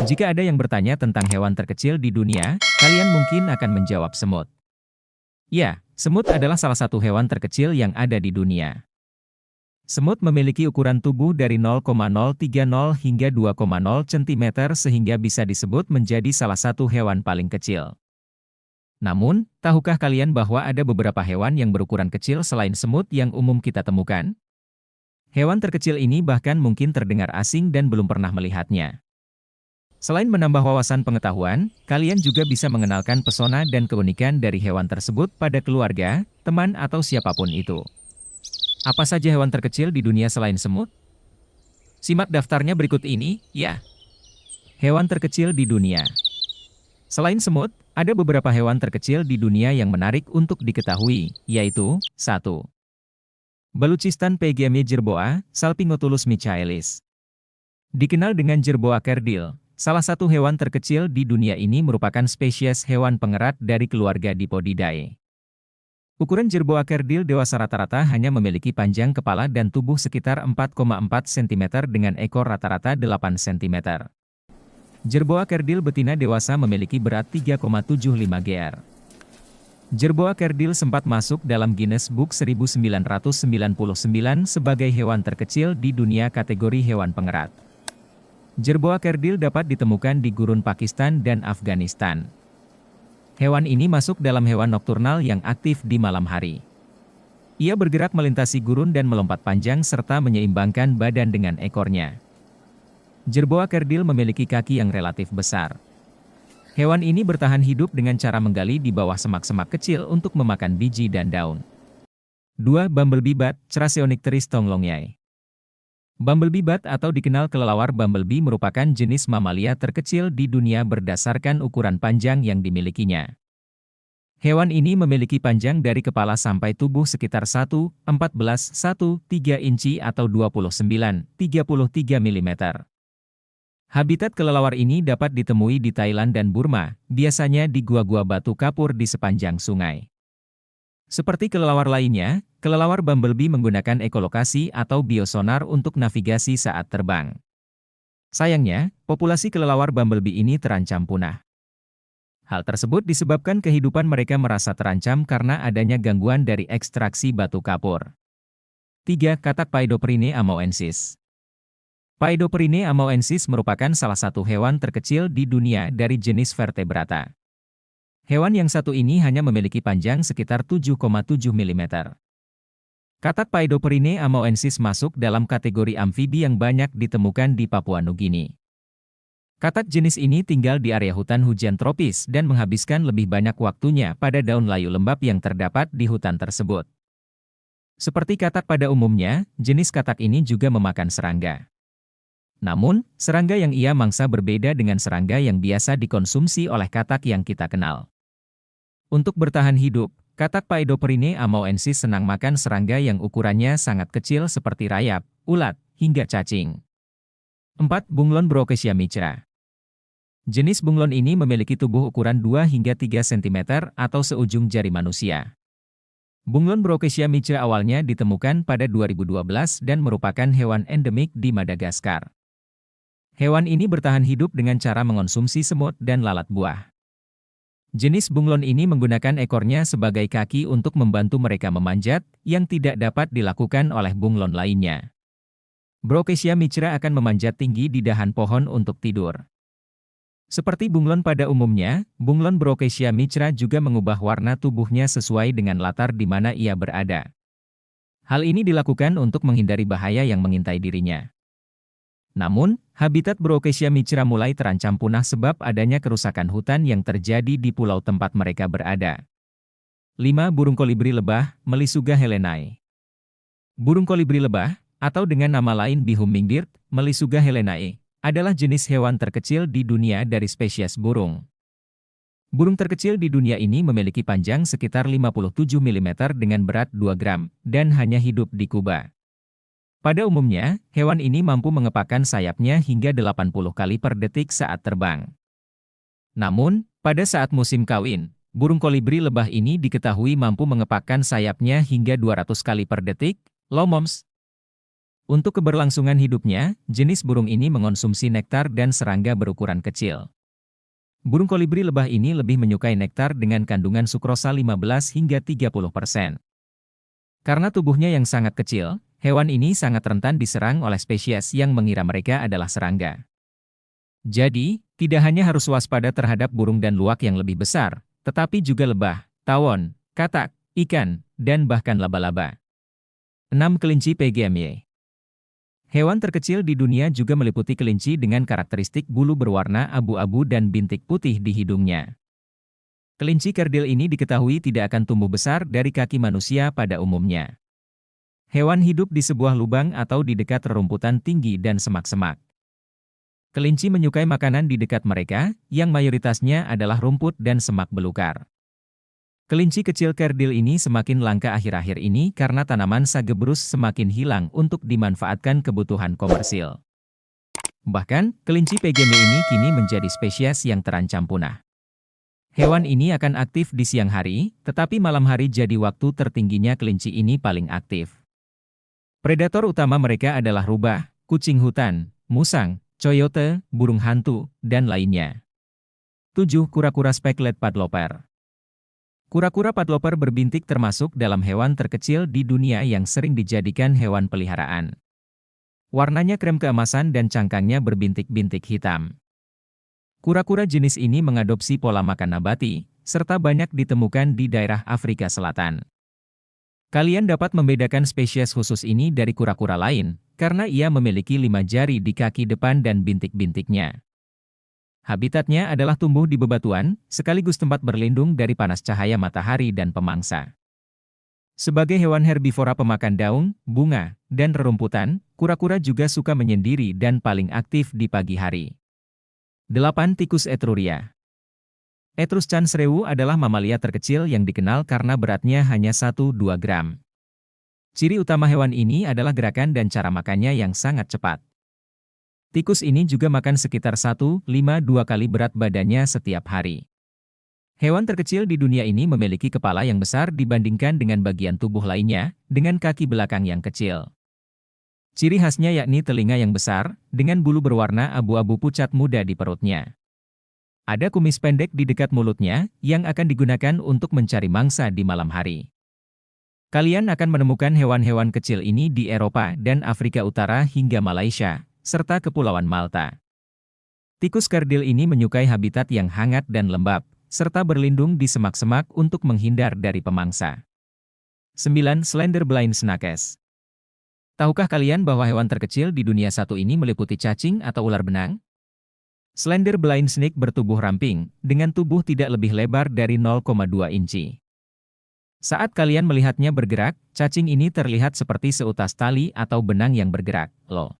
Jika ada yang bertanya tentang hewan terkecil di dunia, kalian mungkin akan menjawab semut. Ya, semut adalah salah satu hewan terkecil yang ada di dunia. Semut memiliki ukuran tubuh dari 0,030 hingga 2,0 cm sehingga bisa disebut menjadi salah satu hewan paling kecil. Namun, tahukah kalian bahwa ada beberapa hewan yang berukuran kecil selain semut yang umum kita temukan? Hewan terkecil ini bahkan mungkin terdengar asing dan belum pernah melihatnya. Selain menambah wawasan pengetahuan, kalian juga bisa mengenalkan pesona dan keunikan dari hewan tersebut pada keluarga, teman atau siapapun itu. Apa saja hewan terkecil di dunia selain semut? Simak daftarnya berikut ini, ya. Hewan terkecil di dunia. Selain semut, ada beberapa hewan terkecil di dunia yang menarik untuk diketahui, yaitu 1. Baluchistan Pygmy Jerboa, Salpingotulus michaelis. Dikenal dengan jerboa kerdil, salah satu hewan terkecil di dunia ini merupakan spesies hewan pengerat dari keluarga Dipodidae. Ukuran jerboa kerdil dewasa rata-rata hanya memiliki panjang kepala dan tubuh sekitar 4,4 cm dengan ekor rata-rata 8 cm. Jerboa kerdil betina dewasa memiliki berat 3,75 gr. Jerboa kerdil sempat masuk dalam Guinness Book 1999 sebagai hewan terkecil di dunia kategori hewan pengerat. Jerboa kerdil dapat ditemukan di gurun Pakistan dan Afghanistan. Hewan ini masuk dalam hewan nokturnal yang aktif di malam hari. Ia bergerak melintasi gurun dan melompat panjang serta menyeimbangkan badan dengan ekornya. Jerboa kerdil memiliki kaki yang relatif besar. Hewan ini bertahan hidup dengan cara menggali di bawah semak-semak kecil untuk memakan biji dan daun. 2. Bumblebee bat, Chraseonycteris tonglongyae. Bumblebee bat atau dikenal kelelawar bumblebee merupakan jenis mamalia terkecil di dunia berdasarkan ukuran panjang yang dimilikinya. Hewan ini memiliki panjang dari kepala sampai tubuh sekitar 1,14–1,3 inci atau 29,33 mm. Habitat kelelawar ini dapat ditemui di Thailand dan Burma, biasanya di gua-gua batu kapur di sepanjang sungai. Seperti kelelawar lainnya, kelelawar bumblebee menggunakan ekolokasi atau biosonar untuk navigasi saat terbang. Sayangnya, populasi kelelawar bumblebee ini terancam punah. Hal tersebut disebabkan kehidupan mereka merasa terancam karena adanya gangguan dari ekstraksi batu kapur. 3. Katak Paedoprine amoensis. Paedoprine amoensis merupakan salah satu hewan terkecil di dunia dari jenis vertebrata. Hewan yang satu ini hanya memiliki panjang sekitar 7,7 mm. Katak Paedoprine amoensis masuk dalam kategori amfibi yang banyak ditemukan di Papua Nugini. Katak jenis ini tinggal di area hutan hujan tropis dan menghabiskan lebih banyak waktunya pada daun layu lembab yang terdapat di hutan tersebut. Seperti katak pada umumnya, jenis katak ini juga memakan serangga. Namun, serangga yang ia mangsa berbeda dengan serangga yang biasa dikonsumsi oleh katak yang kita kenal. Untuk bertahan hidup, katak Paedoprine amoensis senang makan serangga yang ukurannya sangat kecil seperti rayap, ulat, hingga cacing. 4. Bunglon Brookesia micra. Jenis bunglon ini memiliki tubuh ukuran 2 hingga 3 cm atau seujung jari manusia. Bunglon Brookesia micra awalnya ditemukan pada 2012 dan merupakan hewan endemik di Madagaskar. Hewan ini bertahan hidup dengan cara mengonsumsi semut dan lalat buah. Jenis bunglon ini menggunakan ekornya sebagai kaki untuk membantu mereka memanjat, yang tidak dapat dilakukan oleh bunglon lainnya. Brookesia micra akan memanjat tinggi di dahan pohon untuk tidur. Seperti bunglon pada umumnya, bunglon Brookesia micra juga mengubah warna tubuhnya sesuai dengan latar di mana ia berada. Hal ini dilakukan untuk menghindari bahaya yang mengintai dirinya. Namun, habitat Brookesia micra mulai terancam punah sebab adanya kerusakan hutan yang terjadi di pulau tempat mereka berada. 5. Burung kolibri lebah, Melisuga helenae. Burung kolibri lebah, atau dengan nama lain bee hummingbird, Melisuga helenae, adalah jenis hewan terkecil di dunia dari spesies burung. Burung terkecil di dunia ini memiliki panjang sekitar 57 mm dengan berat 2 gram, dan hanya hidup di Kuba. Pada umumnya, hewan ini mampu mengepakkan sayapnya hingga 80 kali per detik saat terbang. Namun, pada saat musim kawin, burung kolibri lebah ini diketahui mampu mengepakkan sayapnya hingga 200 kali per detik, lomoms. Untuk keberlangsungan hidupnya, jenis burung ini mengonsumsi nektar dan serangga berukuran kecil. Burung kolibri lebah ini lebih menyukai nektar dengan kandungan sukrosa 15 hingga 30%. Karena tubuhnya yang sangat kecil, hewan ini sangat rentan diserang oleh spesies yang mengira mereka adalah serangga. Jadi, tidak hanya harus waspada terhadap burung dan luwak yang lebih besar, tetapi juga lebah, tawon, katak, ikan, dan bahkan laba-laba. 6. Kelinci PGMY. Hewan terkecil di dunia juga meliputi kelinci dengan karakteristik bulu berwarna abu-abu dan bintik putih di hidungnya. Kelinci kerdil ini diketahui tidak akan tumbuh besar dari kaki manusia pada umumnya. Hewan hidup di sebuah lubang atau di dekat rerumputan tinggi dan semak-semak. Kelinci menyukai makanan di dekat mereka, yang mayoritasnya adalah rumput dan semak belukar. Kelinci kecil kerdil ini semakin langka akhir-akhir ini karena tanaman sagebrus semakin hilang untuk dimanfaatkan kebutuhan komersil. Bahkan, kelinci PGMY ini kini menjadi spesies yang terancam punah. Hewan ini akan aktif di siang hari, tetapi malam hari jadi waktu tertingginya kelinci ini paling aktif. Predator utama mereka adalah rubah, kucing hutan, musang, coyote, burung hantu, dan lainnya. 7. Kura-kura speckled padloper. Kura-kura padloper berbintik termasuk dalam hewan terkecil di dunia yang sering dijadikan hewan peliharaan. Warnanya krem keemasan dan cangkangnya berbintik-bintik hitam. Kura-kura jenis ini mengadopsi pola makan nabati, serta banyak ditemukan di daerah Afrika Selatan. Kalian dapat membedakan spesies khusus ini dari kura-kura lain, karena ia memiliki 5 jari di kaki depan dan bintik-bintiknya. Habitatnya adalah tumbuh di bebatuan, sekaligus tempat berlindung dari panas cahaya matahari dan pemangsa. Sebagai hewan herbivora pemakan daun, bunga, dan rerumputan, kura-kura juga suka menyendiri dan paling aktif di pagi hari. 8. Tikus Etruria. Etrus cancrewu adalah mamalia terkecil yang dikenal karena beratnya hanya 1-2 gram. Ciri utama hewan ini adalah gerakan dan cara makannya yang sangat cepat. Tikus ini juga makan sekitar 1,52 kali berat badannya setiap hari. Hewan terkecil di dunia ini memiliki kepala yang besar dibandingkan dengan bagian tubuh lainnya, dengan kaki belakang yang kecil. Ciri khasnya yakni telinga yang besar, dengan bulu berwarna abu-abu pucat muda di perutnya. Ada kumis pendek di dekat mulutnya, yang akan digunakan untuk mencari mangsa di malam hari. Kalian akan menemukan hewan-hewan kecil ini di Eropa dan Afrika Utara hingga Malaysia, serta Kepulauan Malta. Tikus kerdil ini menyukai habitat yang hangat dan lembab, serta berlindung di semak-semak untuk menghindar dari pemangsa. 9. Slender blind snakes. Tahukah kalian bahwa hewan terkecil di dunia satu ini meliputi cacing atau ular benang? Slender blind snake bertubuh ramping, dengan tubuh tidak lebih lebar dari 0,2 inci. Saat kalian melihatnya bergerak, cacing ini terlihat seperti seutas tali atau benang yang bergerak, loh.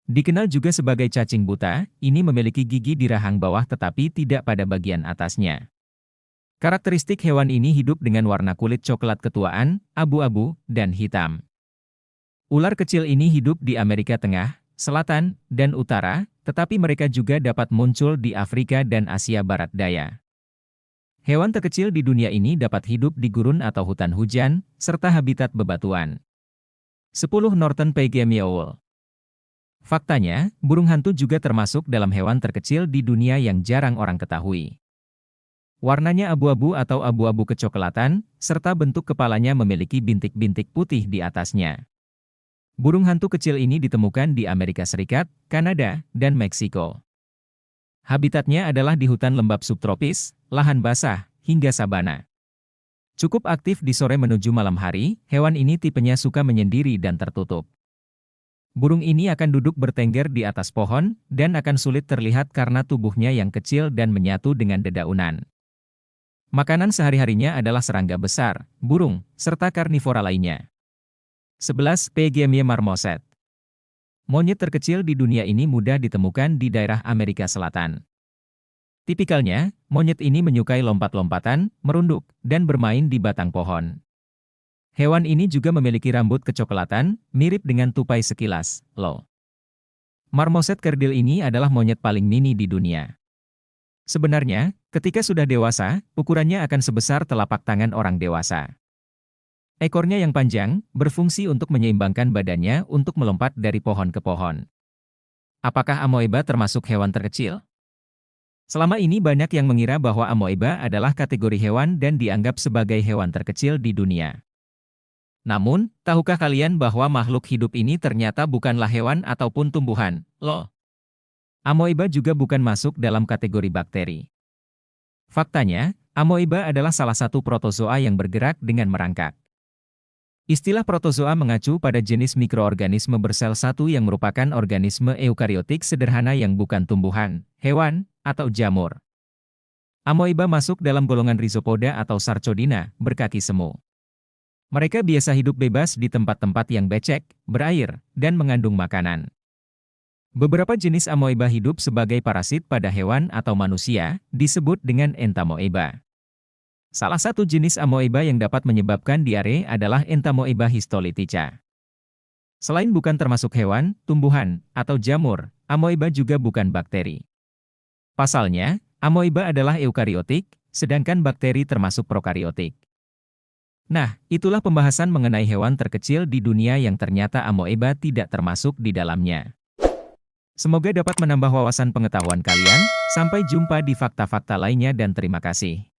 Dikenal juga sebagai cacing buta, ini memiliki gigi di rahang bawah tetapi tidak pada bagian atasnya. Karakteristik hewan ini hidup dengan warna kulit coklat ketuaan, abu-abu, dan hitam. Ular kecil ini hidup di Amerika Tengah, Selatan, dan Utara, tetapi mereka juga dapat muncul di Afrika dan Asia Barat Daya. Hewan terkecil di dunia ini dapat hidup di gurun atau hutan hujan, serta habitat bebatuan. 10. Northern PGMY owl. Faktanya, burung hantu juga termasuk dalam hewan terkecil di dunia yang jarang orang ketahui. Warnanya abu-abu atau abu-abu kecoklatan, serta bentuk kepalanya memiliki bintik-bintik putih di atasnya. Burung hantu kecil ini ditemukan di Amerika Serikat, Kanada, dan Meksiko. Habitatnya adalah di hutan lembab subtropis, lahan basah, hingga sabana. Cukup aktif di sore menuju malam hari, hewan ini tipenya suka menyendiri dan tertutup. Burung ini akan duduk bertengger di atas pohon, dan akan sulit terlihat karena tubuhnya yang kecil dan menyatu dengan dedaunan. Makanan sehari-harinya adalah serangga besar, burung, serta karnivora lainnya. 11. PGMY marmoset. Monyet terkecil di dunia ini mudah ditemukan di daerah Amerika Selatan. Tipikalnya, monyet ini menyukai lompat-lompatan, merunduk, dan bermain di batang pohon. Hewan ini juga memiliki rambut kecoklatan, mirip dengan tupai sekilas, loh. Marmoset kerdil ini adalah monyet paling mini di dunia. Sebenarnya, ketika sudah dewasa, ukurannya akan sebesar telapak tangan orang dewasa. Ekornya yang panjang, berfungsi untuk menyeimbangkan badannya untuk melompat dari pohon ke pohon. Apakah amoeba termasuk hewan terkecil? Selama ini banyak yang mengira bahwa amoeba adalah kategori hewan dan dianggap sebagai hewan terkecil di dunia. Namun, tahukah kalian bahwa makhluk hidup ini ternyata bukanlah hewan ataupun tumbuhan, loh? Amoeba juga bukan masuk dalam kategori bakteri. Faktanya, amoeba adalah salah satu protozoa yang bergerak dengan merangkak. Istilah protozoa mengacu pada jenis mikroorganisme bersel satu yang merupakan organisme eukariotik sederhana yang bukan tumbuhan, hewan, atau jamur. Amoeba masuk dalam golongan rhizopoda atau sarcodina, berkaki semu. Mereka biasa hidup bebas di tempat-tempat yang becek, berair, dan mengandung makanan. Beberapa jenis amoeba hidup sebagai parasit pada hewan atau manusia, disebut dengan entamoeba. Salah satu jenis amoeba yang dapat menyebabkan diare adalah Entamoeba histolytica. Selain bukan termasuk hewan, tumbuhan, atau jamur, amoeba juga bukan bakteri. Pasalnya, amoeba adalah eukariotik, sedangkan bakteri termasuk prokariotik. Nah, itulah pembahasan mengenai hewan terkecil di dunia yang ternyata amoeba tidak termasuk di dalamnya. Semoga dapat menambah wawasan pengetahuan kalian. Sampai jumpa di fakta-fakta lainnya dan terima kasih.